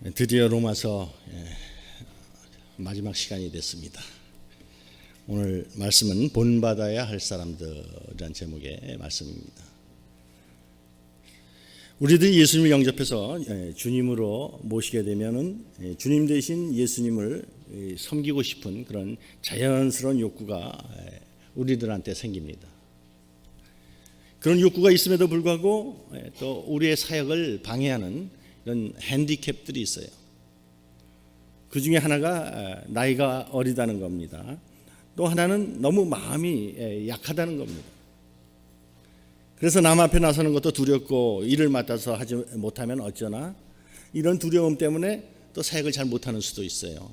드디어 로마서 마지막 시간이 됐습니다. 오늘 말씀은 본받아야 할 사람들이라는 제목의 말씀입니다. 우리들이 예수님을 영접해서 주님으로 모시게 되면은 주님 대신 예수님을 섬기고 싶은 그런 자연스러운 욕구가 우리들한테 생깁니다. 그런 욕구가 있음에도 불구하고 또 우리의 사역을 방해하는 이런 핸디캡들이 있어요. 그 중에 하나가 나이가 어리다는 겁니다. 또 하나는 너무 마음이 약하다는 겁니다. 그래서 남 앞에 나서는 것도 두렵고 일을 맡아서 하지 못하면 어쩌나 이런 두려움 때문에 또 사역을 잘 못하는 수도 있어요.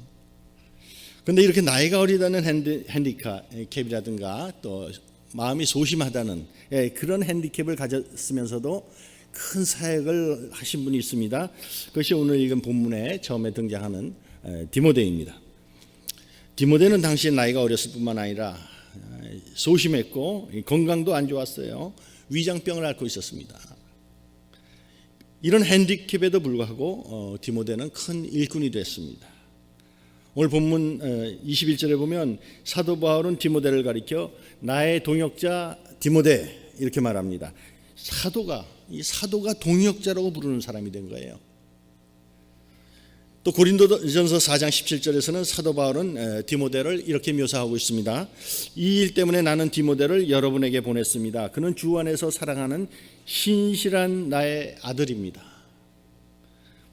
그런데 이렇게 나이가 어리다는 핸디캡이라든가 또 마음이 소심하다는 그런 핸디캡을 가졌으면서도 큰 사역을 하신 분이 있습니다. 그것이 오늘 읽은 본문에 처음에 등장하는 디모데입니다. 디모데는 당시에 나이가 어렸을 뿐만 아니라 소심했고 건강도 안 좋았어요. 위장병을 앓고 있었습니다. 이런 핸디캡에도 불구하고 디모데는 큰 일꾼이 됐습니다. 오늘 본문 21절에 보면 사도 바울은 디모데를 가리켜 나의 동역자 디모데 이렇게 말합니다. 사도가 동역자라고 부르는 사람이 된 거예요. 또 고린도전서 4장 17절에서는 사도 바울은 디모데를 이렇게 묘사하고 있습니다. 이 일 때문에 나는 디모데를 여러분에게 보냈습니다. 그는 주 안에서 사랑하는 신실한 나의 아들입니다.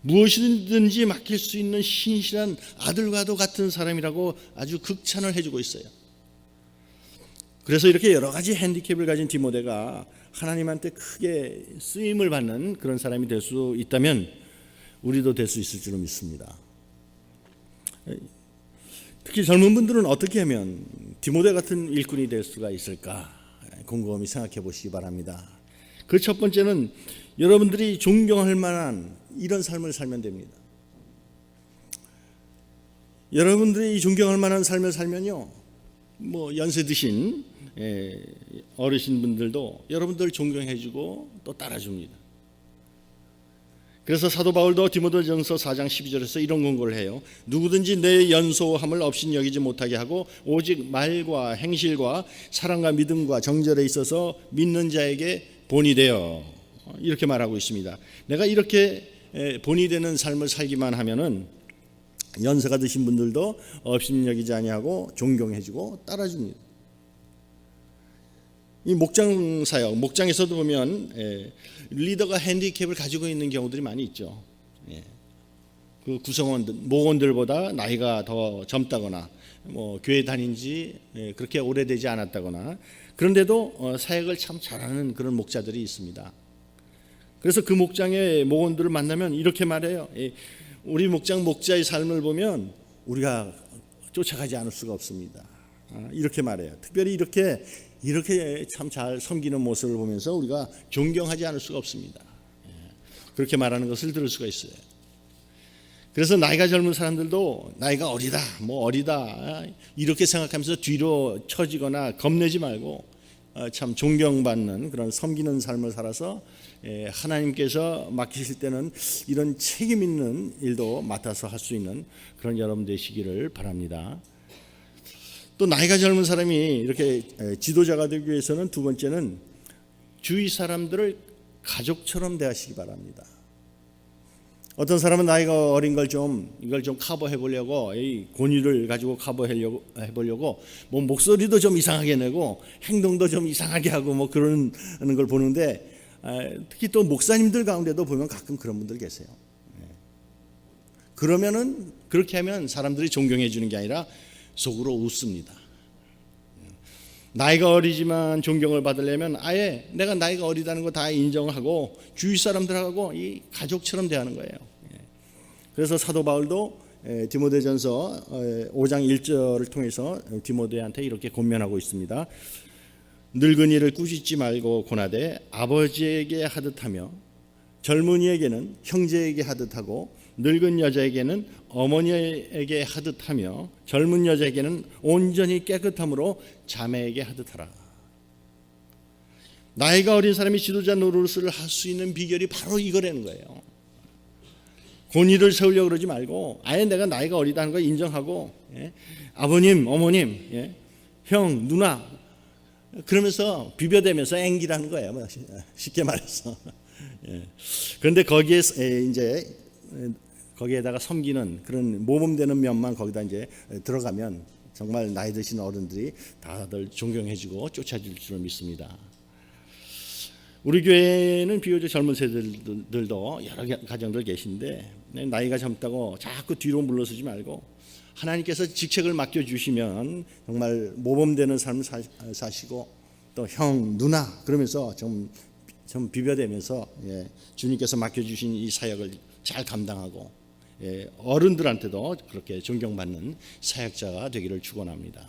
무엇이든지 맡길 수 있는 신실한 아들과도 같은 사람이라고 아주 극찬을 해주고 있어요. 그래서 이렇게 여러 가지 핸디캡을 가진 디모데가 하나님한테 크게 쓰임을 받는 그런 사람이 될 수 있다면 우리도 될 수 있을 줄로 믿습니다. 특히 젊은 분들은 어떻게 하면 디모데 같은 일꾼이 될 수가 있을까 곰곰이 생각해 보시기 바랍니다. 그 첫 번째는 여러분들이 존경할 만한 이런 삶을 살면 됩니다. 여러분들이 존경할 만한 삶을 살면요, 연세 드신 어르신분들도 여러분들 존경해주고 또 따라줍니다. 그래서 사도 바울도 디모데전서 4장 12절에서 이런 권고를 해요. 누구든지 내 연소함을 없인 여기지 못하게 하고 오직 말과 행실과 사랑과 믿음과 정절에 있어서 믿는 자에게 본이 되어, 이렇게 말하고 있습니다. 내가 이렇게 본이 되는 삶을 살기만 하면은 연세가 드신 분들도 업신여기지 아니하고 존경해주고 따라줍니다. 이 목장 사역, 목장에서도 보면 리더가 핸디캡을 가지고 있는 경우들이 많이 있죠. 그 구성원들, 목원들보다 나이가 더 젊다거나 교회 다닌 지 그렇게 오래되지 않았다거나, 그런데도 사역을 참 잘하는 그런 목자들이 있습니다. 그래서 그 목장의 목원들을 만나면 이렇게 말해요. 우리 목자의 삶을 보면 우리가 쫓아가지 않을 수가 없습니다. 이렇게 말해요. 특별히 이렇게 참 잘 섬기는 모습을 보면서 우리가 존경하지 않을 수가 없습니다. 그렇게 말하는 것을 들을 수가 있어요. 그래서 나이가 젊은 사람들도 나이가 어리다 이렇게 생각하면서 뒤로 처지거나 겁내지 말고 참 존경받는 그런 섬기는 삶을 살아서 하나님께서 맡기실 때는 이런 책임 있는 일도 맡아서 할 수 있는 그런 여러분 되시기를 바랍니다. 또 나이가 젊은 사람이 이렇게 지도자가 되기 위해서는 두 번째는 주위 사람들을 가족처럼 대하시기 바랍니다. 어떤 사람은 나이가 어린 이걸 좀 커버해 보려고, 이 권위를 가지고 커버해 보려고 목소리도 좀 이상하게 내고 행동도 좀 이상하게 하고 그러는 걸 보는데, 특히 또 목사님들 가운데도 보면 가끔 그런 분들 계세요. 그러면은 그렇게 하면 사람들이 존경해 주는 게 아니라 속으로 웃습니다. 나이가 어리지만 존경을 받으려면 아예 내가 나이가 어리다는 거 다 인정하고 주위 사람들하고 이 가족처럼 대하는 거예요. 그래서 사도 바울도 디모데전서 5장 1절을 통해서 디모데한테 이렇게 권면하고 있습니다. 늙은이를 꾸짖지 말고 고나되 아버지에게 하듯하며 젊은이에게는 형제에게 하듯하고 늙은 여자에게는 어머니에게 하듯하며 젊은 여자에게는 온전히 깨끗함으로 자매에게 하듯하라. 나이가 어린 사람이 지도자 노릇을 할 수 있는 비결이 바로 이거라는 거예요. 권위를 세우려고 그러지 말고 아예 내가 나이가 어리다는 걸 인정하고, 아버님, 어머님, 형, 누나 그러면서 비벼대면서 앵기라는 거예요. 쉽게 말해서. 그런데 거기에다가 섬기는 그런 모범되는 면만 거기다 이제 들어가면 정말 나이 드신 어른들이 다들 존경해주고 쫓아줄 줄 믿습니다. 우리 교회는 비교적 젊은 세대들도 여러 가정들 계신데 나이가 젊다고 자꾸 뒤로 물러서지 말고 하나님께서 직책을 맡겨주시면 정말 모범되는 삶을 사시고 또 형, 누나 그러면서 좀 비벼대면서 주님께서 맡겨주신 이 사역을 잘 감당하고 어른들한테도 그렇게 존경받는 사역자가 되기를 축원합니다.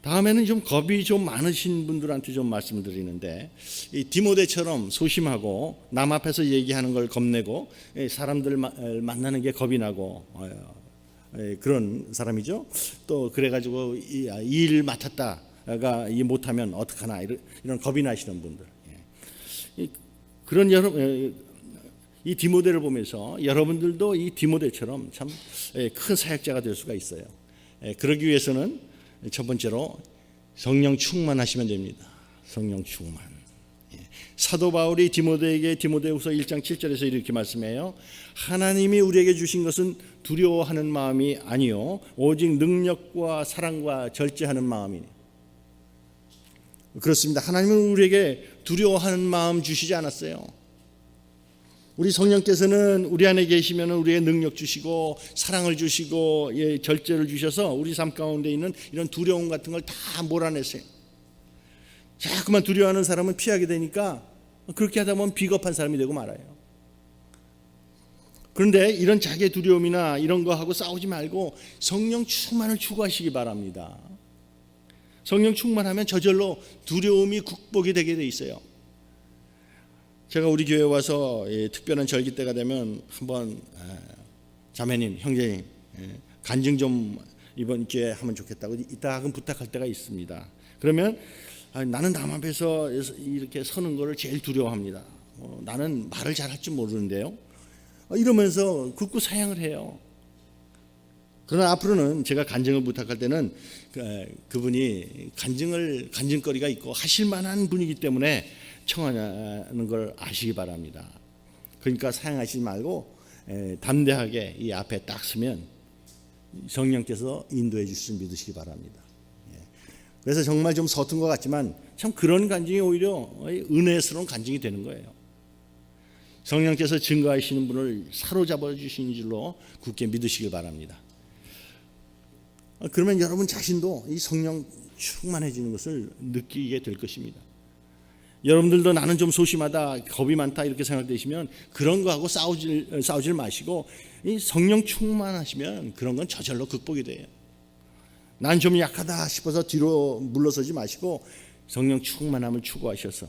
다음에는 좀 겁이 좀 많으신 분들한테 좀 말씀을 드리는데, 이 디모데처럼 소심하고 남 앞에서 얘기하는 걸 겁내고 사람들 만나는 게 겁이 나고 그런 사람이죠. 또 그래가지고 이 일 맡았다가 이 못하면 어떡하나 이런 겁이 나시는 분들, 그런 이 디모데를 보면서 여러분들도 이 디모데처럼 참 큰 사역자가 될 수가 있어요. 그러기 위해서는 첫 번째로 성령 충만하시면 됩니다. 성령 충만. 사도 바울이 디모데에게 디모데후서 1장 7절에서 이렇게 말씀해요. 하나님이 우리에게 주신 것은 두려워하는 마음이 아니요 오직 능력과 사랑과 절제하는 마음이니. 그렇습니다. 하나님은 우리에게 두려워하는 마음 주시지 않았어요. 우리 성령께서는 우리 안에 계시면 우리에게 능력 주시고 사랑을 주시고 절제를 주셔서 우리 삶 가운데 있는 이런 두려움 같은 걸 다 몰아내세요. 자꾸만 두려워하는 사람은 피하게 되니까 그렇게 하다 보면 비겁한 사람이 되고 말아요. 그런데 이런 자기의 두려움이나 이런 거하고 싸우지 말고 성령 충만을 추구하시기 바랍니다. 성령 충만하면 저절로 두려움이 극복이 되게 돼 있어요. 제가 우리 교회 와서 특별한 절기 때가 되면 한번 자매님, 형제님 간증 좀 이번 기회에 하면 좋겠다고 이따금 부탁할 때가 있습니다. 그러면 나는 남 앞에서 이렇게 서는 거를 제일 두려워합니다. 나는 말을 잘할 줄 모르는데요. 이러면서 굳고 사양을 해요. 그러나 앞으로는 제가 간증을 부탁할 때는 그분이 간증거리가 있고 하실 만한 분이기 때문에 청하는 걸 아시기 바랍니다. 그러니까 사양하시지 말고 담대하게 이 앞에 딱 서면 성령께서 인도해 주실 줄 믿으시기 바랍니다. 그래서 정말 좀 서툰 것 같지만 참 그런 간증이 오히려 은혜스러운 간증이 되는 거예요. 성령께서 증거하시는 분을 사로잡아 주신 줄로 굳게 믿으시길 바랍니다. 그러면 여러분 자신도 이 성령 충만해지는 것을 느끼게 될 것입니다. 여러분들도 나는 좀 소심하다, 겁이 많다 이렇게 생각되시면 그런 거하고 싸우질 마시고 이 성령 충만하시면 그런 건 저절로 극복이 돼요. 난 좀 약하다 싶어서 뒤로 물러서지 마시고 성령 충만함을 추구하셔서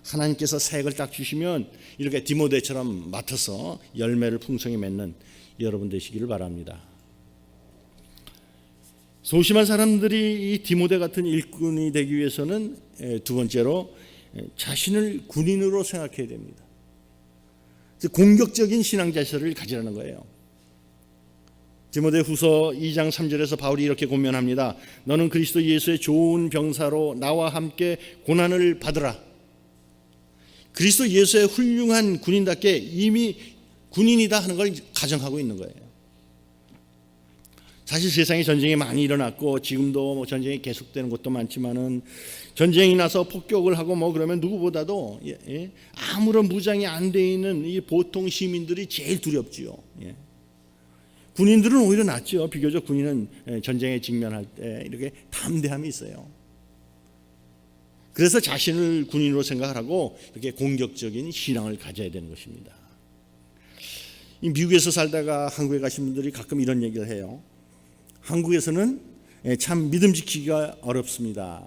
하나님께서 사역을 딱 주시면 이렇게 디모데처럼 맡아서 열매를 풍성히 맺는 여러분 되시기를 바랍니다. 소심한 사람들이 이 디모데 같은 일꾼이 되기 위해서는 두 번째로 자신을 군인으로 생각해야 됩니다. 공격적인 신앙 자세를 가지라는 거예요. 디모데후서 2장 3절에서 바울이 이렇게 권면합니다. 너는 그리스도 예수의 좋은 병사로 나와 함께 고난을 받으라. 그리스도 예수의 훌륭한 군인답게 이미 군인이다 하는 걸 가정하고 있는 거예요. 사실 세상에 전쟁이 많이 일어났고 지금도 전쟁이 계속되는 곳도 많지만은 전쟁이 나서 폭격을 하고 그러면 누구보다도 아무런 무장이 안 돼 있는 이 보통 시민들이 제일 두렵지요. 군인들은 오히려 낫죠. 비교적 군인은 전쟁에 직면할 때 이렇게 담대함이 있어요. 그래서 자신을 군인으로 생각하고 이렇게 공격적인 신앙을 가져야 되는 것입니다. 미국에서 살다가 한국에 가신 분들이 가끔 이런 얘기를 해요. 한국에서는 참 믿음 지키기가 어렵습니다.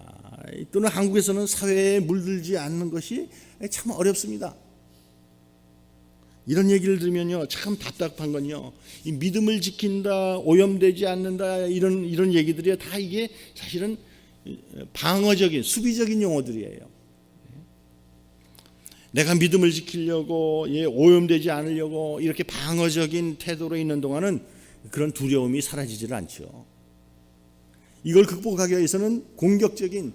또는 한국에서는 사회에 물들지 않는 것이 참 어렵습니다. 이런 얘기를 들으면요, 참 답답한 건요, 이 믿음을 지킨다, 오염되지 않는다 이런 얘기들이 다 이게 사실은 방어적인 수비적인 용어들이에요. 내가 믿음을 지키려고 오염되지 않으려고 이렇게 방어적인 태도로 있는 동안은 그런 두려움이 사라지질 않죠. 이걸 극복하기 위해서는 공격적인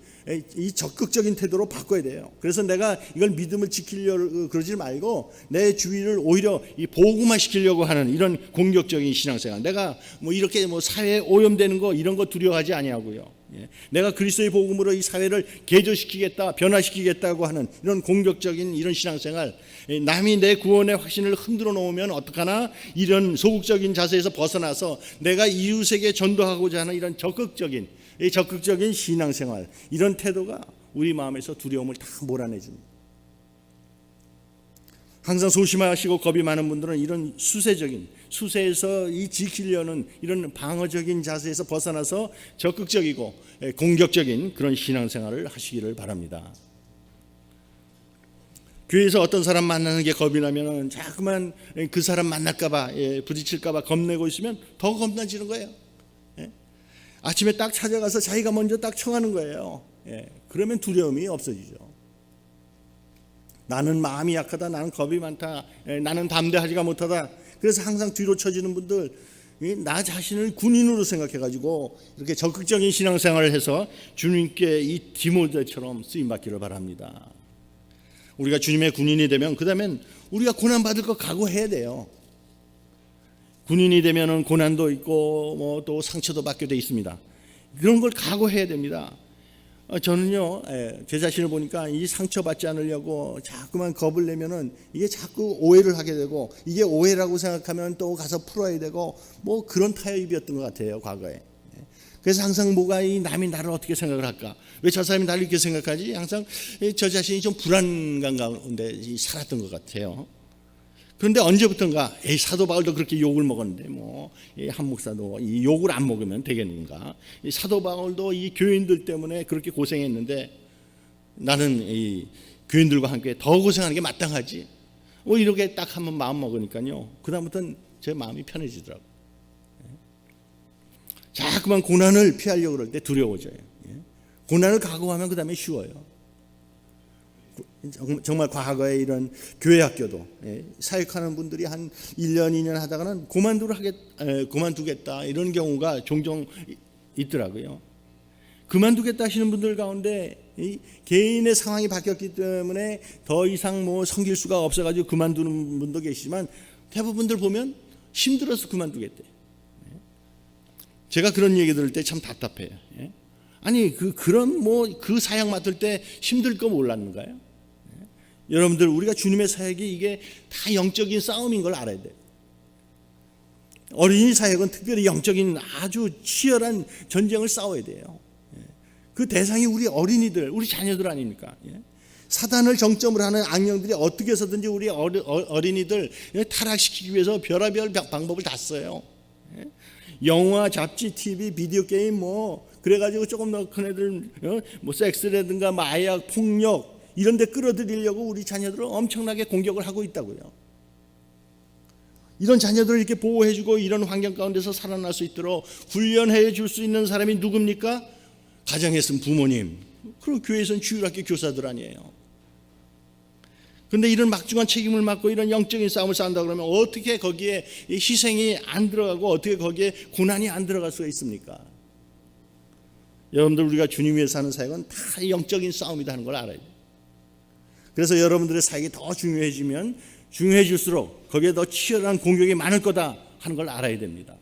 이 적극적인 태도로 바꿔야 돼요. 그래서 내가 이걸 믿음을 지키려고 그러지 말고 내 주위를 오히려 이 보호구만 시키려고 하는 이런 공격적인 신앙생활. 내가 뭐 이렇게 뭐 사회에 오염되는 거 이런 거 두려워하지 아니하고요. 내가 그리스도의 복음으로 이 사회를 개조시키겠다, 변화시키겠다고 하는 이런 공격적인 이런 신앙생활. 남이 내 구원의 확신을 흔들어 놓으면 어떡하나, 이런 소극적인 자세에서 벗어나서 내가 이웃에게 전도하고자 하는 이런 적극적인 신앙생활, 이런 태도가 우리 마음에서 두려움을 다 몰아내줍니다. 항상 소심하시고 겁이 많은 분들은 이런 수세에서 이 지키려는 이런 방어적인 자세에서 벗어나서 적극적이고 공격적인 그런 신앙생활을 하시기를 바랍니다. 교회에서 어떤 사람 만나는 게 겁이 나면 자꾸만 그 사람 만날까봐, 부딪힐까봐 겁내고 있으면 더 겁나지는 거예요. 아침에 딱 찾아가서 자기가 먼저 딱 청하는 거예요. 그러면 두려움이 없어지죠. 나는 마음이 약하다, 나는 겁이 많다, 나는 담대하지가 못하다. 그래서 항상 뒤로 처지는 분들, 나 자신을 군인으로 생각해가지고 이렇게 적극적인 신앙생활을 해서 주님께 이 디모데처럼 쓰임받기를 바랍니다. 우리가 주님의 군인이 되면 그 다음엔 우리가 고난받을 거 각오해야 돼요. 군인이 되면은 고난도 있고 뭐 또 상처도 받게 돼 있습니다. 그런 걸 각오해야 됩니다. 저는요, 제 자신을 보니까 이 상처받지 않으려고 자꾸만 겁을 내면은 이게 자꾸 오해를 하게 되고, 이게 오해라고 생각하면 또 가서 풀어야 되고, 뭐 그런 타입이었던 것 같아요, 과거에. 그래서 항상 이 남이 나를 어떻게 생각을 할까? 왜 저 사람이 나를 이렇게 생각하지? 항상 저 자신이 좀 불안감 가운데 살았던 것 같아요. 그런데 언제부턴가 사도 바울도 그렇게 욕을 먹었는데 한 목사도 이 욕을 안 먹으면 되겠는가? 이 사도 바울도 이 교인들 때문에 그렇게 고생했는데 나는 이 교인들과 함께 더 고생하는 게 마땅하지. 이렇게 딱 한번 마음 먹으니까요, 그다음부터는 제 마음이 편해지더라고요. 자꾸만 고난을 피하려고 그럴 때 두려워져요. 고난을 각오하면 그 다음에 쉬워요. 정말 과거에 이런 교회 학교도 사역하는 분들이 한 1년 2년 하다가는 그만두겠다 이런 경우가 종종 있더라고요. 그만두겠다 하시는 분들 가운데 이 개인의 상황이 바뀌었기 때문에 더 이상 섬길 수가 없어가지고 그만두는 분도 계시지만, 대부분들 보면 힘들어서 그만두겠대. 제가 그런 얘기 들을 때 참 답답해요. 아니 그 사역 맡을 때 힘들 거 몰랐는가요? 여러분들, 우리가 주님의 사역이 이게 다 영적인 싸움인 걸 알아야 돼요. 어린이 사역은 특별히 영적인 아주 치열한 전쟁을 싸워야 돼요. 그 대상이 우리 어린이들, 우리 자녀들 아닙니까? 사단을 정점으로 하는 악령들이 어떻게 해서든지 우리 어린이들 타락시키기 위해서 별의별 방법을 다 써요. 영화, 잡지, TV, 비디오 게임 그래가지고 조금 더 큰 애들 섹스라든가 마약, 폭력 이런 데 끌어들이려고 우리 자녀들을 엄청나게 공격을 하고 있다고요. 이런 자녀들을 이렇게 보호해주고 이런 환경 가운데서 살아날 수 있도록 훈련해 줄 수 있는 사람이 누굽니까? 가정에서는 부모님, 그리고 교회에서는 주일학교 교사들 아니에요. 그런데 이런 막중한 책임을 맡고 이런 영적인 싸움을 싸운다 그러면 어떻게 거기에 희생이 안 들어가고 어떻게 거기에 고난이 안 들어갈 수가 있습니까? 여러분들, 우리가 주님 위해서 하는 사역은 다 영적인 싸움이다 하는 걸 알아야 돼요. 그래서 여러분들의 사역이 더 중요해질수록 거기에 더 치열한 공격이 많을 거다 하는 걸 알아야 됩니다.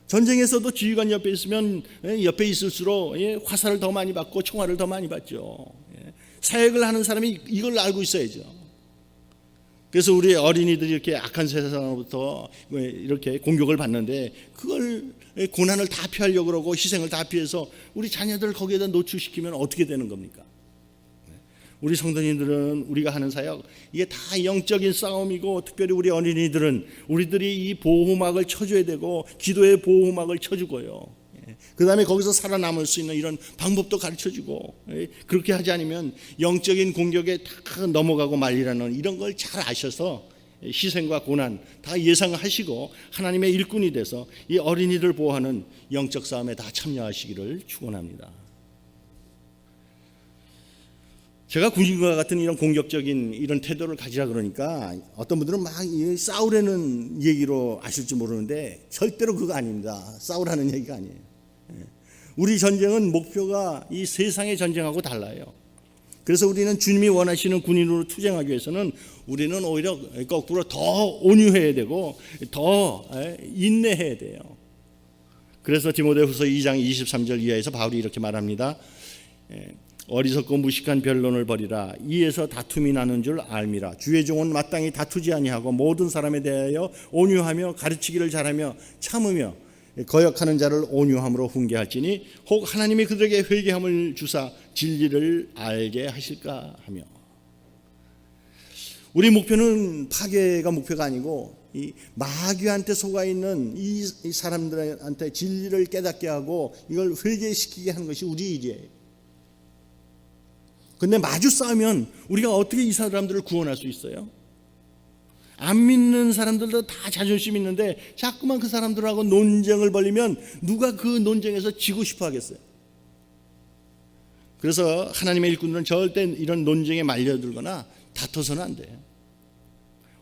전쟁에서도 지휘관 옆에 있으면 옆에 있을수록 화살을 더 많이 받고 총알을 더 많이 받죠. 사역을 하는 사람이 이걸 알고 있어야죠. 그래서 우리 어린이들이 이렇게 악한 세상으로부터 이렇게 공격을 받는데, 그걸 고난을 다 피하려고 그러고 희생을 다 피해서 우리 자녀들을 거기에다 노출시키면 어떻게 되는 겁니까? 우리 성도님들은 우리가 하는 사역, 이게 다 영적인 싸움이고, 특별히 우리 어린이들은 우리들이 이 보호막을 쳐줘야 되고, 기도의 보호막을 쳐주고요, 그 다음에 거기서 살아남을 수 있는 이런 방법도 가르쳐주고, 그렇게 하지 않으면 영적인 공격에 다 넘어가고 말리라는 이런 걸 잘 아셔서 희생과 고난 다 예상하시고 하나님의 일꾼이 돼서 이 어린이들 보호하는 영적 싸움에 다 참여하시기를 축원합니다. 제가 군인과 같은 이런 공격적인 이런 태도를 가지라 그러니까 어떤 분들은 막 싸우려는 얘기로 아실지 모르는데 절대로 그거 아닙니다. 싸우라는 얘기가 아니에요. 우리 전쟁은 목표가 이 세상의 전쟁하고 달라요. 그래서 우리는 주님이 원하시는 군인으로 투쟁하기 위해서는 우리는 오히려 거꾸로 더 온유해야 되고 더 인내해야 돼요. 그래서 디모데후서 2장 23절 이하에서 바울이 이렇게 말합니다. 어리석고 무식한 변론을 벌이라. 이에서 다툼이 나는 줄 알미라. 주의 종은 마땅히 다투지 아니하고 모든 사람에 대하여 온유하며 가르치기를 잘하며 참으며 거역하는 자를 온유함으로 훈계할지니 혹 하나님이 그들에게 회개함을 주사 진리를 알게 하실까 하며. 우리 목표는 파괴가 목표가 아니고 이 마귀한테 속아 있는 이 사람들한테 진리를 깨닫게 하고 이걸 회개시키게 하는 것이 우리 일이에요. 근데 마주 싸우면 우리가 어떻게 이 사람들을 구원할 수 있어요? 안 믿는 사람들도 다 자존심 있는데 자꾸만 그 사람들하고 논쟁을 벌이면 누가 그 논쟁에서 지고 싶어 하겠어요? 그래서 하나님의 일꾼들은 절대 이런 논쟁에 말려들거나 다퉈서는 안 돼요.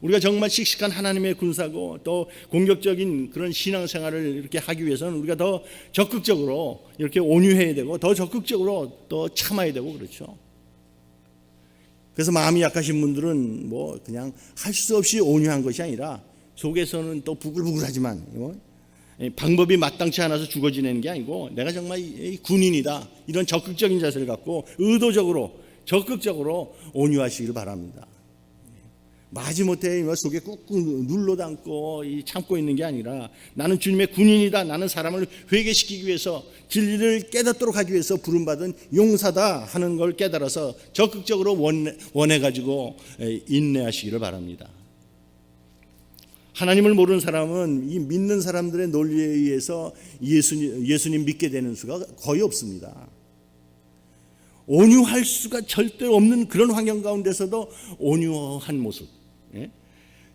우리가 정말 씩씩한 하나님의 군사고 또 공격적인 그런 신앙생활을 이렇게 하기 위해서는 우리가 더 적극적으로 이렇게 온유해야 되고 더 적극적으로 또 참아야 되고 그렇죠. 그래서 마음이 약하신 분들은 뭐 그냥 할 수 없이 온유한 것이 아니라 속에서는 또 부글부글하지만 방법이 마땅치 않아서 죽어 지내는 게 아니고 내가 정말 군인이다 이런 적극적인 자세를 갖고 의도적으로 적극적으로 온유하시기를 바랍니다. 마지못해 속에 꾹꾹 눌러 담고 참고 있는 게 아니라 나는 주님의 군인이다, 나는 사람을 회개시키기 위해서 진리를 깨닫도록 하기 위해서 부름받은 용사다 하는 걸 깨달아서 적극적으로 원해가지고 인내하시기를 바랍니다. 하나님을 모르는 사람은 이 믿는 사람들의 논리에 의해서 예수님 믿게 되는 수가 거의 없습니다. 온유할 수가 절대 없는 그런 환경 가운데서도 온유한 모습,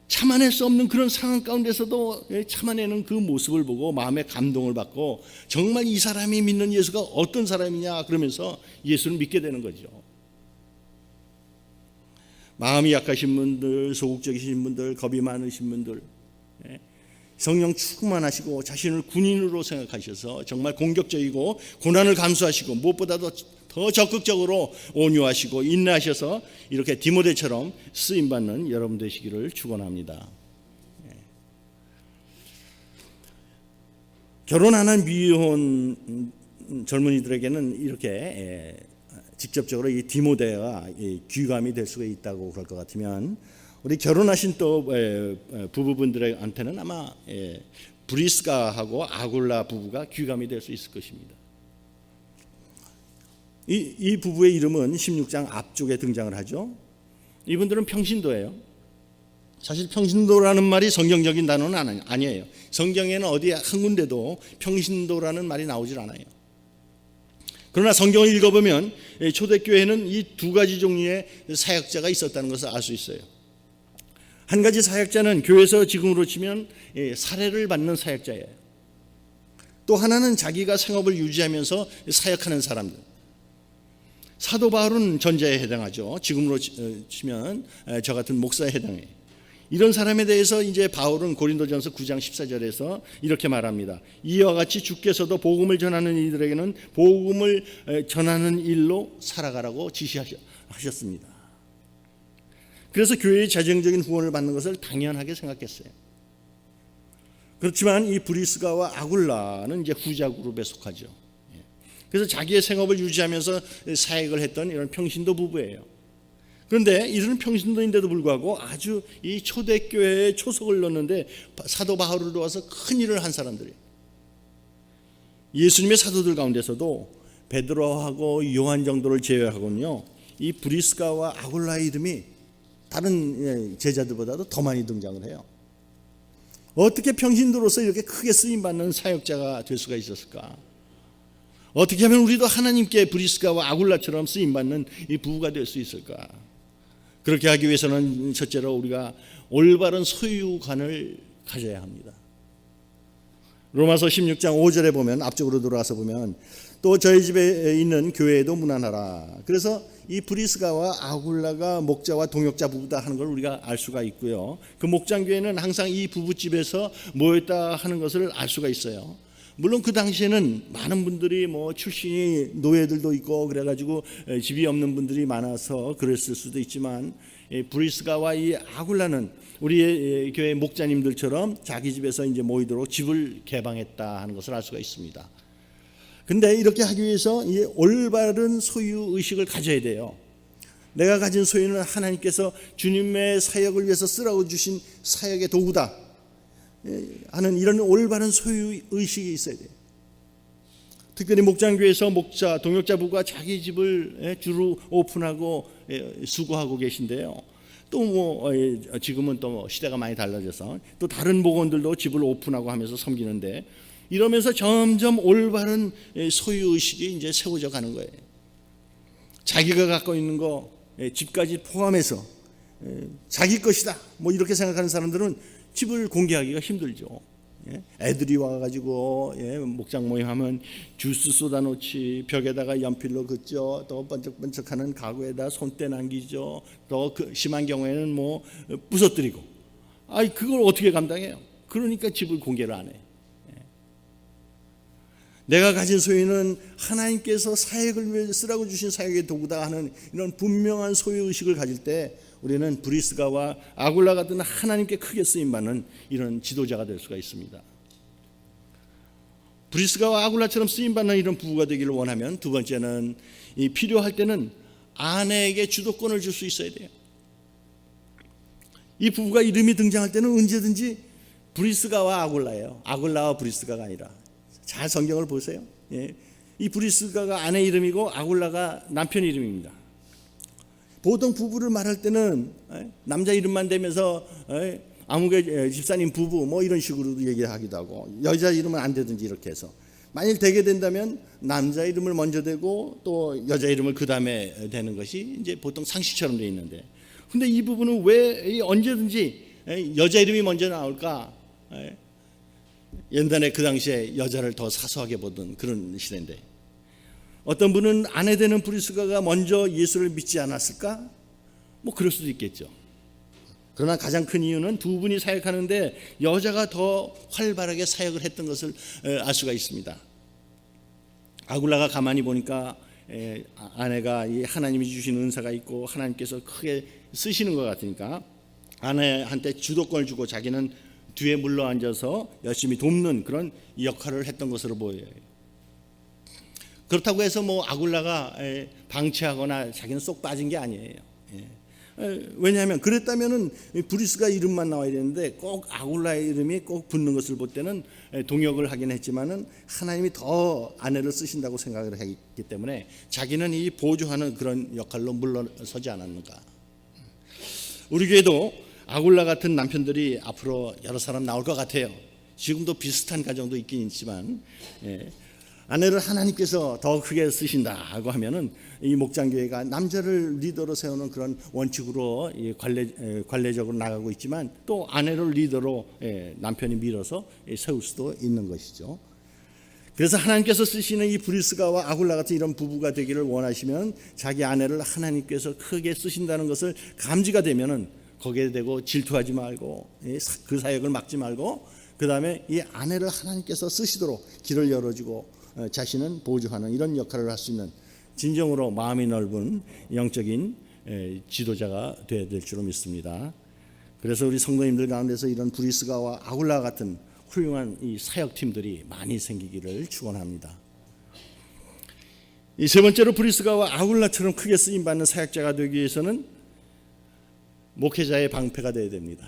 참아낼 수 없는 그런 상황 가운데서도 참아내는 그 모습을 보고 마음의 감동을 받고 정말 이 사람이 믿는 예수가 어떤 사람이냐 그러면서 예수를 믿게 되는 거죠. 마음이 약하신 분들, 소극적이신 분들, 겁이 많으신 분들, 성령 충만하시고 자신을 군인으로 생각하셔서 정말 공격적이고 고난을 감수하시고 무엇보다도 더 적극적으로 온유하시고 인내하셔서 이렇게 디모데처럼 쓰임받는 여러분 되시기를 축원합니다. 결혼 안 한 미혼 젊은이들에게는 이렇게 직접적으로 이 디모데가 귀감이 될 수가 있다고 그럴 것 같으면 우리 결혼하신 또 부부분들한테는 아마 브리스가하고 아굴라 부부가 귀감이 될 수 있을 것입니다. 이 부부의 이름은 16장 앞쪽에 등장을 하죠. 이분들은 평신도예요. 사실 평신도라는 말이 성경적인 단어는 아니에요. 성경에는 어디 한 군데도 평신도라는 말이 나오질 않아요. 그러나 성경을 읽어보면 초대교회에는 이 두 가지 종류의 사역자가 있었다는 것을 알 수 있어요. 한 가지 사역자는 교회에서 지금으로 치면 사례를 받는 사역자예요. 또 하나는 자기가 생업을 유지하면서 사역하는 사람들. 사도 바울은 전자에 해당하죠. 지금으로 치면 저 같은 목사에 해당해요. 이런 사람에 대해서 이제 바울은 고린도전서 9장 14절에서 이렇게 말합니다. 이와 같이 주께서도 복음을 전하는 이들에게는 복음을 전하는 일로 살아가라고 지시하셨습니다. 그래서 교회의 재정적인 후원을 받는 것을 당연하게 생각했어요. 그렇지만 이 브리스가와 아굴라는 이제 후자 그룹에 속하죠. 그래서 자기의 생업을 유지하면서 사역을 했던 이런 평신도 부부예요. 그런데 이들은 평신도인데도 불구하고 아주 이 초대교회에 초석을 넣는데 사도 바울을 도와서 큰 일을 한 사람들이에요. 예수님의 사도들 가운데서도 베드로하고 요한 정도를 제외하고는요, 이 브리스가와 아굴라의 이름이 다른 제자들보다도 더 많이 등장을 해요. 어떻게 평신도로서 이렇게 크게 쓰임받는 사역자가 될 수가 있었을까? 어떻게 하면 우리도 하나님께 브리스가와 아굴라처럼 쓰임받는 이 부부가 될 수 있을까? 그렇게 하기 위해서는 첫째로 우리가 올바른 소유관을 가져야 합니다. 로마서 16장 5절에 보면, 앞쪽으로 들어와서 보면 또 저희 집에 있는 교회에도 문안하라. 그래서 이 브리스가와 아굴라가 목자와 동역자 부부다 하는 걸 우리가 알 수가 있고요. 그 목장교회는 항상 이 부부집에서 모였다 하는 것을 알 수가 있어요. 물론 그 당시에는 많은 분들이 뭐 출신이 노예들도 있고 그래가지고 집이 없는 분들이 많아서 그랬을 수도 있지만, 브리스가와 이 아굴라는 우리의 교회 목자님들처럼 자기 집에서 이제 모이도록 집을 개방했다 하는 것을 알 수가 있습니다. 근데 이렇게 하기 위해서 이 올바른 소유 의식을 가져야 돼요. 내가 가진 소유는 하나님께서 주님의 사역을 위해서 쓰라고 주신 사역의 도구다 하는 이런 올바른 소유 의식이 있어야 돼요. 특별히 목장교회에서 목자, 동역자 부부가 자기 집을 주로 오픈하고 수고하고 계신데요. 또 뭐 지금은 또 시대가 많이 달라져서 또 다른 목원들도 집을 오픈하고 하면서 섬기는데, 이러면서 점점 올바른 소유 의식이 이제 세워져 가는 거예요. 자기가 갖고 있는 거 집까지 포함해서 자기 것이다 뭐 이렇게 생각하는 사람들은 집을 공개하기가 힘들죠. 애들이 와가지고 목장 모임하면 주스 쏟아놓지, 벽에다가 연필로 긋죠, 또 번쩍번쩍하는 가구에다 손때 남기죠, 또 심한 경우에는 뭐 부서뜨리고, 그걸 어떻게 감당해요? 그러니까 집을 공개를 안 해. 내가 가진 소유는 하나님께서 사역을 위해 쓰라고 주신 사역의 도구다 하는 이런 분명한 소유의식을 가질 때 우리는 브리스가와 아굴라 같은 하나님께 크게 쓰임받는 이런 지도자가 될 수가 있습니다. 브리스가와 아굴라처럼 쓰임받는 이런 부부가 되기를 원하면, 두 번째는 이 필요할 때는 아내에게 주도권을 줄 수 있어야 돼요. 이 부부가 이름이 등장할 때는 언제든지 브리스가와 아굴라예요. 아굴라와 브리스가가 아니라. 잘 성경을 보세요. 이 브리스가가 아내 이름이고 아굴라가 남편 이름입니다. 보통 부부를 말할 때는 남자 이름만 대면서 아무개 집사님 부부 뭐 이런 식으로도 얘기하기도 하고, 여자 이름은 안 되든지 이렇게 해서, 만일 되게 된다면 남자 이름을 먼저 대고 또 여자 이름을 그 다음에 대는 것이 이제 보통 상식처럼 되어 있는데, 근데 이 부분은 왜 언제든지 여자 이름이 먼저 나올까? 옛날에 그 당시에 여자를 더 사소하게 보던 그런 시대인데, 어떤 분은 아내 되는 브리스가가 먼저 예수를 믿지 않았을까? 뭐 그럴 수도 있겠죠. 그러나 가장 큰 이유는 두 분이 사역하는데 여자가 더 활발하게 사역을 했던 것을 알 수가 있습니다. 아굴라가 가만히 보니까 아내가 이 하나님이 주신 은사가 있고 하나님께서 크게 쓰시는 것 같으니까 아내한테 주도권을 주고 자기는 뒤에 물러앉아서 열심히 돕는 그런 역할을 했던 것으로 보여요. 그렇다고 해서 뭐 아굴라가 방치하거나 자기는 쏙 빠진 게 아니에요. 왜냐하면 그랬다면은 브리스가 이름만 나와야 되는데 꼭 아굴라의 이름이 꼭 붙는 것을 볼 때는 동역을 하긴 했지만은 하나님이 더 아내를 쓰신다고 생각을 했기 때문에 자기는 이 보조하는 그런 역할로 물러서지 않았는가. 우리 교회도 아굴라 같은 남편들이 앞으로 여러 사람 나올 것 같아요. 지금도 비슷한 가정도 있긴 있지만, 아내를 하나님께서 더 크게 쓰신다고 하면은 이 목장교회가 남자를 리더로 세우는 그런 원칙으로 관례적으로 나가고 있지만, 또 아내를 리더로 남편이 밀어서 세울 수도 있는 것이죠. 그래서 하나님께서 쓰시는 이 브리스가와 아굴라 같은 이런 부부가 되기를 원하시면 자기 아내를 하나님께서 크게 쓰신다는 것을 감지가 되면은 거기에 대고 질투하지 말고 그 사역을 막지 말고, 그 다음에 이 아내를 하나님께서 쓰시도록 길을 열어주고 자신은 보조하는 이런 역할을 할 수 있는 진정으로 마음이 넓은 영적인 지도자가 되어야 될 줄로 믿습니다. 그래서 우리 성도님들 가운데서 이런 브리스가와 아굴라 같은 훌륭한 이 사역팀들이 많이 생기기를 축원합니다. 이 세 번째로 브리스가와 아굴라처럼 크게 쓰임받는 사역자가 되기 위해서는 목회자의 방패가 되어야 됩니다.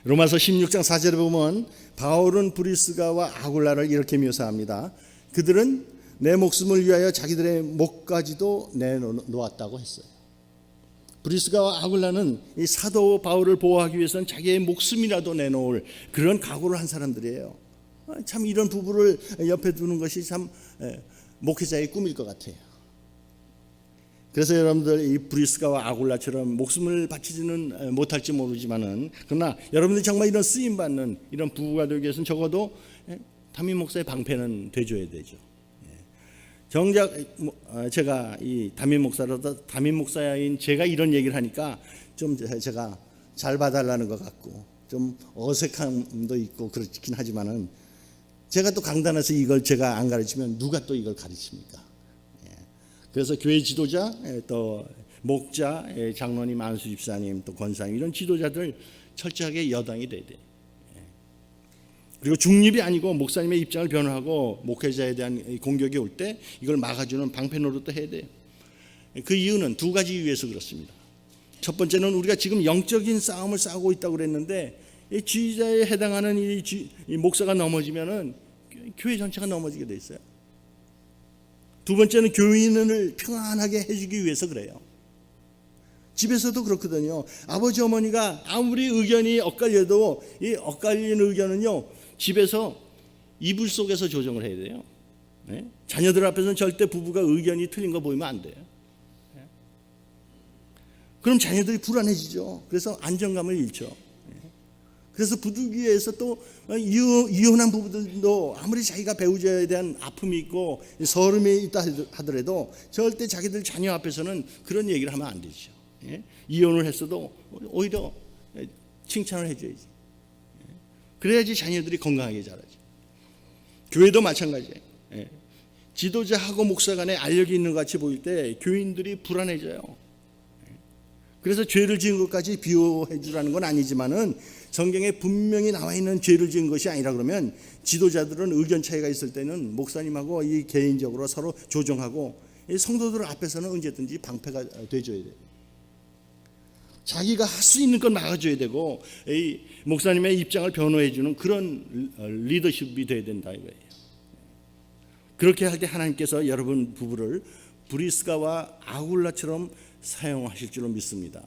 로마서 16장 4절에 보면 바울은 브리스가와 아굴라를 이렇게 묘사합니다. 그들은 내 목숨을 위하여 자기들의 목까지도 내놓았다고 했어요. 브리스가와 아굴라는 이 사도 바울을 보호하기 위해서는 자기의 목숨이라도 내놓을 그런 각오를 한 사람들이에요. 참 이런 부부를 옆에 두는 것이 참 목회자의 꿈일 것 같아요. 그래서 여러분들 이 브리스가와 아굴라처럼 목숨을 바치지는 못할지 모르지만은, 그러나 여러분들이 정말 이런 쓰임받는 이런 부부가 되기 위해서는 적어도 담임 목사의 방패는 돼줘야 되죠. 정작 제가 이 담임 목사로서 담임 목사인 제가 이런 얘기를 하니까 좀 제가 잘 봐달라는 것 같고 좀 어색함도 있고 그렇긴 하지만은 제가 또 강단에서 이걸 제가 안 가르치면 누가 또 이걸 가르칩니까? 그래서 교회 지도자, 또 목자, 장로님, 안수 집사님, 또 권사님 이런 지도자들 철저하게 여당이 돼야 돼. 그리고 중립이 아니고 목사님의 입장을 변호하고 목회자에 대한 공격이 올 때 이걸 막아주는 방패 노릇도 해야 돼요. 그 이유는 두 가지 이유에서 그렇습니다. 첫 번째는 우리가 지금 영적인 싸움을 싸우고 있다고 그랬는데 이 지휘자에 해당하는 이 목사가 넘어지면은 교회 전체가 넘어지게 돼 있어요. 두 번째는 교인을 평안하게 해주기 위해서 그래요. 집에서도 그렇거든요. 아버지 어머니가 아무리 의견이 엇갈려도 이 엇갈리는 의견은요 집에서 이불 속에서 조정을 해야 돼요. 네? 자녀들 앞에서는 절대 부부가 의견이 틀린 거 보이면 안 돼요. 네? 그럼 자녀들이 불안해지죠. 그래서 안정감을 잃죠. 네? 그래서 부득이해서 또 이혼한 부부들도 아무리 자기가 배우자에 대한 아픔이 있고 서름이 있다 하더라도 절대 자기들 자녀 앞에서는 그런 얘기를 하면 안 되죠. 예? 이혼을 했어도 오히려 칭찬을 해줘야지. 그래야지 자녀들이 건강하게 자라죠. 교회도 마찬가지예요. 예. 지도자하고 목사 간에 알력이 있는 것 같이 보일 때 교인들이 불안해져요. 그래서 죄를 지은 것까지 비호해 주라는 건 아니지만은 성경에 분명히 나와 있는 죄를 지은 것이 아니라 그러면 지도자들은 의견 차이가 있을 때는 목사님하고 이 개인적으로 서로 조정하고 성도들 앞에서는 언제든지 방패가 돼줘야 돼요. 자기가 할 수 있는 건 막아줘야 되고 이 목사님의 입장을 변호해주는 그런 리더십이 돼야 된다 이거예요. 그렇게 할 때 하나님께서 여러분 부부를 브리스가와 아굴라처럼 사용하실 줄로 믿습니다.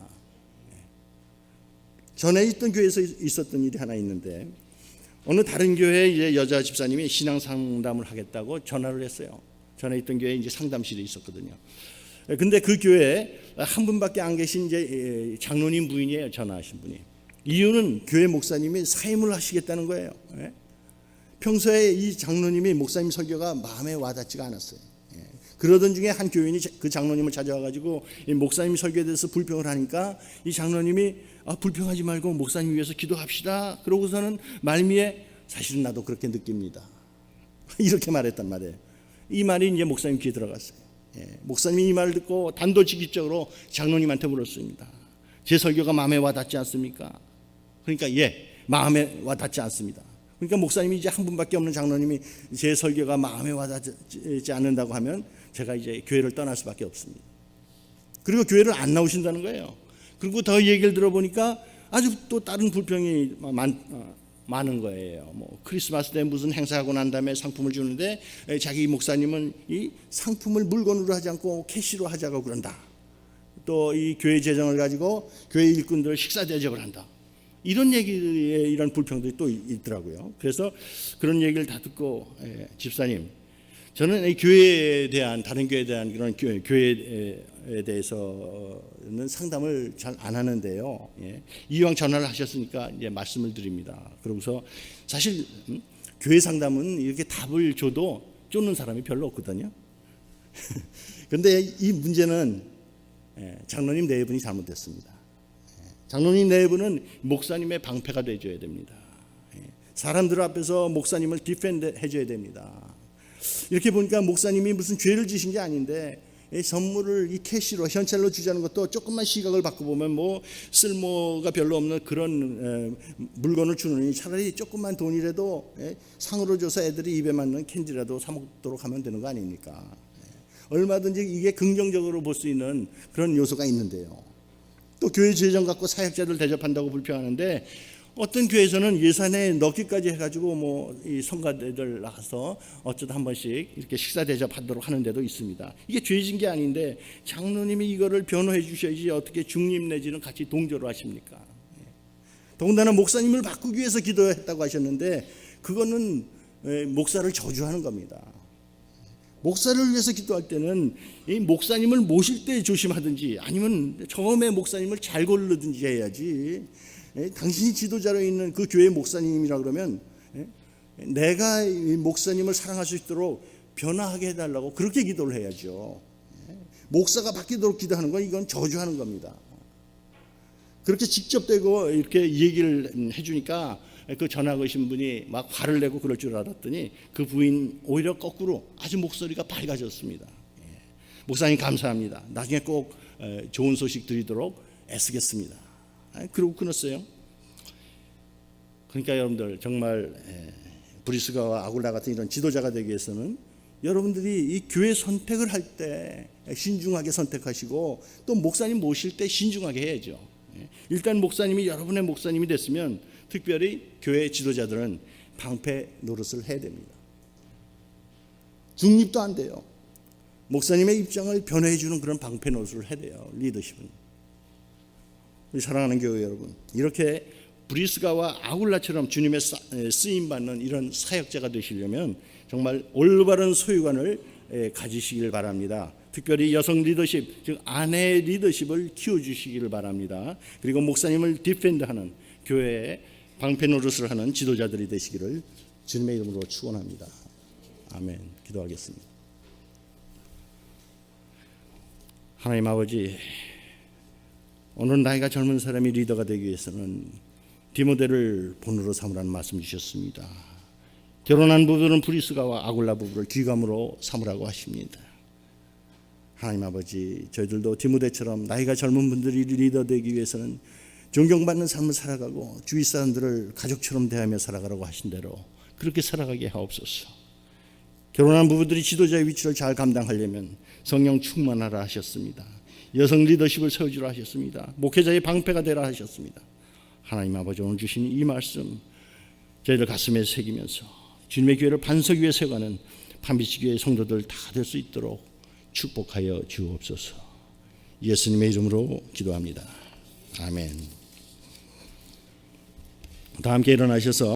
전에 있던 교회에서 있었던 일이 하나 있는데 어느 다른 교회에 이제 여자 집사님이 신앙 상담을 하겠다고 전화를 했어요. 전에 있던 교회에 이제 상담실이 있었거든요. 근데 그 교회에 한 분밖에 안 계신 이제 장로님 부인이에요. 전화하신 분이. 이유는 교회 목사님이 사임을 하시겠다는 거예요. 평소에 이 장로님이 목사님 설교가 마음에 와닿지가 않았어요. 그러던 중에 한 교인이 그 장로님을 찾아와가지고 이 목사님 설교에 대해서 불평을 하니까 이 장로님이 불평하지 말고 목사님 위해서 기도합시다. 그러고서는 말미에 사실은 나도 그렇게 느낍니다. 이렇게 말했단 말이에요. 이 말이 이제 목사님 귀에 들어갔어요. 목사님이 이 말을 듣고 단도직입적으로 장로님한테 물었습니다. 제 설교가 마음에 와닿지 않습니까? 그러니까 마음에 와닿지 않습니다. 그러니까 목사님이 이제 한 분밖에 없는 장로님이 제 설교가 마음에 와닿지 않는다고 하면 제가 이제 교회를 떠날 수밖에 없습니다. 그리고 교회를 안 나오신다는 거예요. 그리고 더 얘기를 들어보니까 아주 또 다른 불평이 많은 거예요. 뭐 크리스마스 때 무슨 행사하고 난 다음에 상품을 주는데 자기 목사님은 이 상품을 물건으로 하지 않고 캐시로 하자고 그런다. 또 이 교회 재정을 가지고 교회 일꾼들 식사 대접을 한다. 이런 얘기에 이런 불평들이 또 있더라고요. 그래서 그런 얘기를 다 듣고 집사님, 저는 이 교회에 대한 다른 교회에 대한 그런 교회에 대해서는 상담을 잘 안 하는데요. 이왕 전화를 하셨으니까 이제 말씀을 드립니다. 그러고서 사실 교회 상담은 이렇게 답을 줘도 쫓는 사람이 별로 없거든요. 그런데 이 문제는 장로님 네 분이 잘못됐습니다. 장로님 네 분은 목사님의 방패가 되어줘야 됩니다. 사람들 앞에서 목사님을 디펜드 해줘야 됩니다. 이렇게 보니까 목사님이 무슨 죄를 지신 게 아닌데 선물을 이 캐시로 현찰로 주자는 것도 조금만 시각을 바꿔보면 뭐 쓸모가 별로 없는 그런 물건을 주느니 차라리 조금만 돈이라도 상으로 줘서 애들이 입에 맞는 캔디라도 사 먹도록 하면 되는 거 아닙니까? 얼마든지 이게 긍정적으로 볼 수 있는 그런 요소가 있는데요. 또 교회 재정 갖고 사역자들 대접한다고 불평하는데 어떤 교회에서는 예산에 넣기까지 해가지고 뭐 이 성가대들 나가서 어쩌다 한 번씩 이렇게 식사 대접하도록 하는 데도 있습니다. 이게 죄진 게 아닌데 장로님이 이거를 변호해 주셔야지 어떻게 중립 내지는 같이 동조를 하십니까? 더군다나 목사님을 바꾸기 위해서 기도했다고 하셨는데 그거는 목사를 저주하는 겁니다. 목사를 위해서 기도할 때는 이 목사님을 모실 때 조심하든지 아니면 처음에 목사님을 잘 고르든지 해야지. 당신이 지도자로 있는 그 교회 목사님이라 그러면 내가 이 목사님을 사랑할 수 있도록 변화하게 해달라고 그렇게 기도를 해야죠. 목사가 바뀌도록 기도하는 건 이건 저주하는 겁니다. 그렇게 직접 되고 이렇게 얘기를 해주니까 그 전화 오신 분이 막 화를 내고 그럴 줄 알았더니 그 부인 오히려 거꾸로 아주 목소리가 밝아졌습니다. 목사님 감사합니다. 나중에 꼭 좋은 소식 드리도록 애쓰겠습니다. 그러고 끊었어요. 그러니까 여러분들 정말 브리스가와 아굴라 같은 이런 지도자가 되기 위해서는 여러분들이 이 교회 선택을 할 때 신중하게 선택하시고 또 목사님 모실 때 신중하게 해야죠. 일단 목사님이 여러분의 목사님이 됐으면 특별히 교회 지도자들은 방패 노릇을 해야 됩니다. 중립도 안 돼요. 목사님의 입장을 변호해 주는 그런 방패 노릇을 해야 돼요. 리더십은. 우리 사랑하는 교회 여러분, 이렇게 브리스가와 아굴라처럼 주님의 쓰임받는 이런 사역자가 되시려면 정말 올바른 소유관을 가지시길 바랍니다. 특별히 여성 리더십, 즉 아내 리더십을 키워주시기를 바랍니다. 그리고 목사님을 디펜드하는 교회의 방패 노릇을 하는 지도자들이 되시기를 주님의 이름으로 축원합니다. 아멘. 기도하겠습니다. 하나님 아버지, 오늘 나이가 젊은 사람이 리더가 되기 위해서는 디모데를 본으로 삼으라는 말씀 주셨습니다. 결혼한 부부는 브리스가와 아굴라 부부를 귀감으로 삼으라고 하십니다. 하나님 아버지, 저희들도 디모데처럼 나이가 젊은 분들이 리더 되기 위해서는 존경받는 삶을 살아가고 주위 사람들을 가족처럼 대하며 살아가라고 하신 대로 그렇게 살아가게 하옵소서. 결혼한 부부들이 지도자의 위치를 잘 감당하려면 성령 충만하라 하셨습니다. 여성 리더십을 세워주라 하셨습니다. 목회자의 방패가 되라 하셨습니다. 하나님 아버지, 오늘 주신 이 말씀 저희들 가슴에 새기면서 주님의 교회를 반석 위에 세워가는 판비치 교회 성도들 다 될 수 있도록 축복하여 주옵소서. 예수님의 이름으로 기도합니다. 아멘. 다 함께 일어나셔서